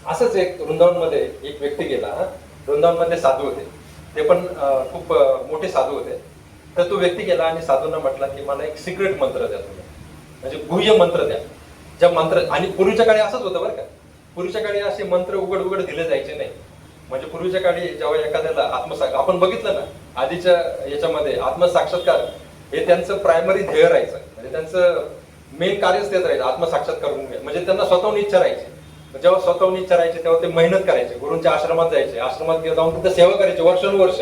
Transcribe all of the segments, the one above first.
असंच एक वृंदावनमध्ये एक व्यक्ती गेला. वृंदावनमध्ये साधू होते, ते पण खूप मोठे साधू होते. तर तो व्यक्ती गेला आणि साधूंना म्हटला की मला एक सिक्रेट मंत्र द्या तुम्ही, म्हणजे गुह्य मंत्र द्या. ज्या मंत्र, आणि पूर्वीच्या काळी असंच होतं बरं का, पूर्वीच्या काळी असे मंत्र उघड उघड दिले जायचे नाही. म्हणजे पूर्वीच्या काळी जेव्हा एखाद्याला आपण बघितलं ना आधीच्या याच्यामध्ये आत्मसाक्षात्कार हे त्यांचं प्रायमरी ध्येय राहायचं, म्हणजे त्यांचं मेन कार्यच तेच राहायचं, आत्मसाक्षात्कार करून घ्या. म्हणजे त्यांना स्वतःहून इच्छा राहायची. जेव्हा स्वतःहून इच्छा राहायची तेव्हा ते मेहनत करायचे, गुरूंच्या आश्रमात जायचे, आश्रमात जाऊन तिथं सेवा करायचे वर्षानुवर्ष.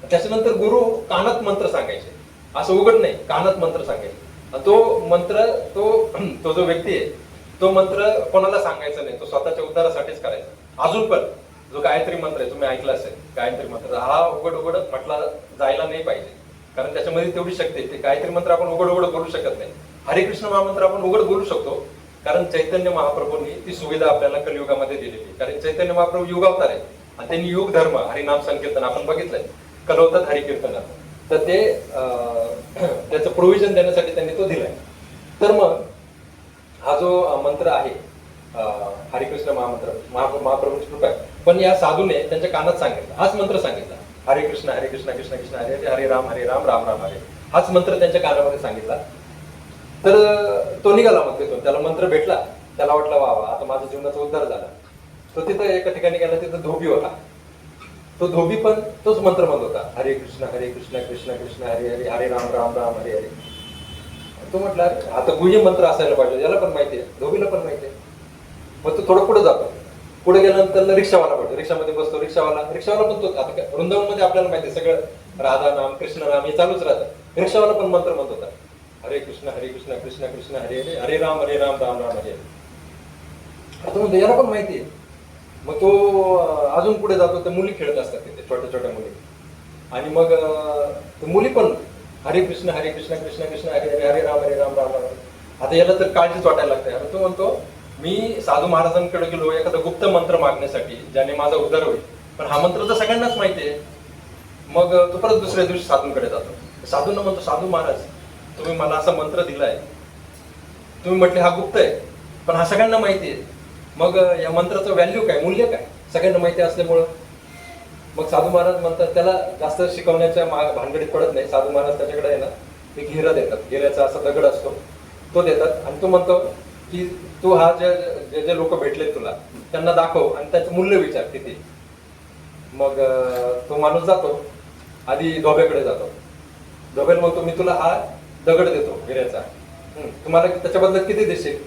त्याच्यानंतर गुरु कानात मंत्र सांगायचे, असं उघड नाही, कानात मंत्र सांगायचे. तो मंत्र तो जो व्यक्ती आहे तो मंत्र कोणाला सांगायचा नाही, तो स्वतःच्या उद्धारासाठीच करायचा. अजून पण जो गायत्री मंत्र आहे तुम्ही ऐकला असेल, गायत्री मंत्र हा उघड उघड म्हटला जायला नाही पाहिजे, कारण त्याच्यामध्ये तेवढी शक्ती आहे. ते गायत्री मंत्र आपण उघड उघड बोलू शकत नाही. हरे कृष्ण महामंत्र आपण उघड बोलू शकतो, कारण चैतन्य महाप्रभूंनी ती सुविधा आपल्याला कलियुगामध्ये दिलेली. कारण चैतन्य महाप्रभू युगावतार आहे आणि त्यांनी युग धर्म हरिनाम संकीर्तन आपण बघितलंय, कलवतात हरिकीर्तनात. तर ते त्याचं प्रोव्हिजन देण्यासाठी त्यांनी तो दिलाय. तर मग हा जो मंत्र आहे हरिकृष्ण महामंत्र, महाप्रभूंची कृपा आहे. पण या साधूने त्यांच्या कानात सांगितलं, हाच मंत्र सांगितला, हरे कृष्ण कृष्ण कृष्ण हरे हरे, हरे राम राम राम हरे, हाच मंत्र त्यांच्या कानामध्ये सांगितला. तर तो निघाला मग तिथून, त्याला मंत्र भेटला, त्याला वाटलं वा वा आता माझ्या जीवनाचा उद्धार झाला. तो तिथं एका ठिकाणी गेला, तिथं धोबी होता. तो धोबी पण तोच मंत्र म्हणत होता, हरे कृष्ण कृष्ण कृष्ण हरे हरे, हरे राम राम हरे हरे. तो म्हटला आता गुह्य मंत्र असायला पाहिजे, याला पण माहिती आहे, धोबीला पण माहिती आहे. मग तो थोडं पुढे जातो, पुढे गेल्यानंतर रिक्षावाला पडतो, रिक्षामध्ये बसतो. रिक्षावाला पण तो, आता वृंदावनमध्ये आपल्याला माहिती आहे सगळं राधा नाम कृष्ण नाम हे चालूच राहतं. रिक्षावाला पण मंत्र म्हणत होता, हरे कृष्ण कृष्ण कृष्ण हरे हरे, हरे राम राम राम हरे. तो म्हणतो याला पण माहिती आहे. मग तो अजून पुढे जातो, त्या मुली खेळत असतात तिथे, छोट्या छोट्या मुली. आणि मग मुली पण हरे कृष्ण कृष्ण कृष्ण हरे हरे, हरे राम राम राम. आता याला तर काळजीच वाटायला लागते. आता तो म्हणतो मी साधू महाराजांकडे गेलो एखादा गुप्त मंत्र मागण्यासाठी ज्याने माझा उद्धार होईल, पण हा मंत्र तर सगळ्यांनाच माहिती आहे. मग तो परत दुसऱ्या दिवशी साधूंकडे जातो. साधूंना म्हणतो, साधू महाराज तुम्ही मला असा मंत्र दिलाय, तुम्ही म्हटले हा गुप्त आहे, पण हा सगळ्यांना माहिती आहे. मग या मंत्राचं व्हॅल्यू काय, मूल्य काय, सगळ्यांना माहिती असल्यामुळं. मग साधू महाराज म्हणतात, त्याला जास्त शिकवण्याच्या भानगडीत पडत नाही. साधू महाराज त्याच्याकडे आहे ना एक हिरा देतात, हिऱ्याचा असा दगड असतो तो देतात, आणि तो म्हणतो की तू हा जे लोक भेटले तुला त्यांना दाखव आणि त्याचं मूल्य विचार किती. मग तो माणूस जातो, आधी धोब्याकडे जातो. धोब्याला म्हणतो मी तुला हा दगड देतो हिऱ्याचा, तुम्हाला त्याच्या बदल्यात किती देशील.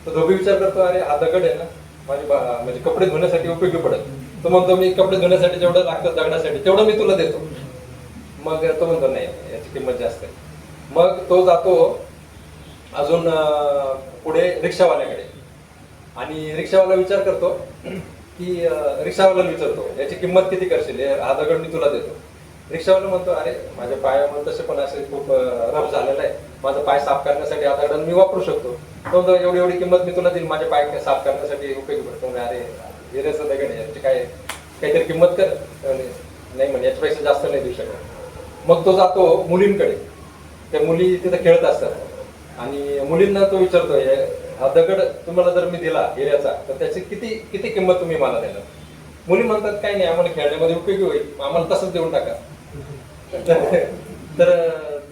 तो धोबी विचार करतो, अरे हा दगड आहे ना माझी म्हणजे कपडे धुण्यासाठी उपयोगी पडत. तो म्हणतो मी कपडे धुण्यासाठी जेवढं लागतं दगडासाठी तेवढं मी तुला देतो. मग तो म्हणतो नाही याची किंमत जास्त आहे. मग तो जातो अजून पुढे रिक्षावाल्याकडे, आणि रिक्षावाला विचार करतो की रिक्षावाल्याला विचारतो याची किंमत किती करशील, हा दगड मी तुला देतो. रिक्षावाला म्हणतो अरे माझ्या पायामध्ये तसे पण असे खूप रफ झालेला आहे, माझा पाय साफ करण्यासाठी हा दगड मी वापरू शकतो. तो म्हणतो एवढी किंमत मी तुला देईल, माझे पाय साफ करण्यासाठी उपयोगी पडतो. अरे हिऱ्याचं दगड आहे, याची काहीतरी किंमत कर. नाही म्हणे याच्यापेक्षा जास्त नाही देऊ शकत. मग तो जातो मुलींकडे, त्या मुली तिथे खेळत असतात आणि मुलींना तो विचारतो हा दगड तुम्हाला जर मी दिला हिऱ्याचा तर त्याची किती किंमत तुम्ही मला देणार. मुली म्हणतात काही नाही आम्हाला खेळण्यामध्ये उपयोगी होईल, आम्हाला तसंच देऊन टाका. तर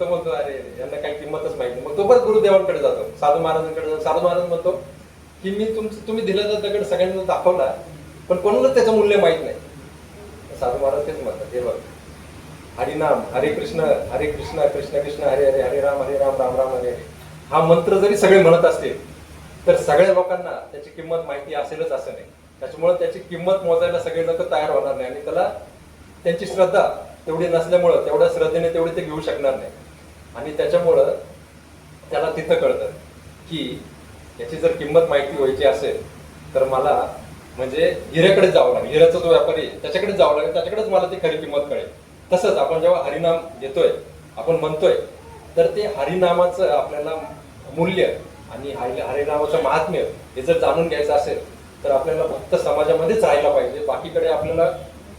तो म्हणतो अरे यांना काही किंमतच माहिती. मग तो परत गुरुदेवांकडे जातो, साधू महाराजांकडे जातो. साधू महाराज म्हणतो की मी तुम्ही दिलेला दगड सगळ्यांना दाखवला, पण कोणालाच त्याचं मूल्य माहित नाही. साधू महाराज तेच म्हणतात, हे बघ हरिनाम हरे कृष्ण कृष्ण कृष्ण हरे हरे, हरे राम राम राम हरे हरे हा मंत्र जरी सगळे म्हणत असतील तर सगळ्या लोकांना त्याची किंमत माहिती असेलच असं नाही. त्याच्यामुळे त्याची किंमत मोजायला सगळे लोक तयार होणार नाही, आणि त्याला त्यांची श्रद्धा तेवढी नसल्यामुळं तेवढ्या श्रद्धेने तेवढे ते घेऊ शकणार नाही. आणि त्याच्यामुळं त्याला तिथं कळतं की याची जर किंमत माहिती व्हायची असेल तर मला म्हणजे हिऱ्याकडे जावं लागेल, हिऱ्याचा जो व्यापारी त्याच्याकडे जावं लागेल, त्याच्याकडेच मला ती खरी किंमत कळेल. तसंच आपण जेव्हा हरिनाम घेतोय, आपण म्हणतोय, तर ते हरिनामाचं आपल्याला मूल्य आणि हरिनामाचं महात्म्य हे जर जाणून घ्यायचं असेल तर आपल्याला फक्त समाजामध्येच राहायला पाहिजे. बाकीकडे आपल्याला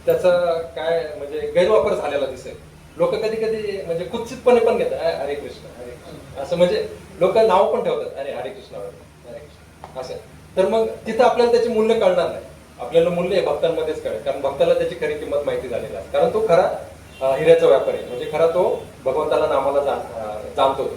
त्याचा काय म्हणजे गैरवापर झालेला दिसेल. लोक कधी म्हणजे कुत्सितपणे पण घेतात हरे कृष्ण असं, म्हणजे लोक नाव पण ठेवतात अरे हरे कृष्ण हरे कृष्ण असं. तर मग तिथं आपल्याला त्याचे मूल्य कळणार नाही. आपल्याला मूल्य हे भक्तांमध्येच कळेल, कारण भक्ताला त्याची खरी किंमत माहिती झालेली आहे, कारण तो खरा हिऱ्याचा व्यापारी म्हणजे खरा तो भगवंताला नामाला जाणतो तो.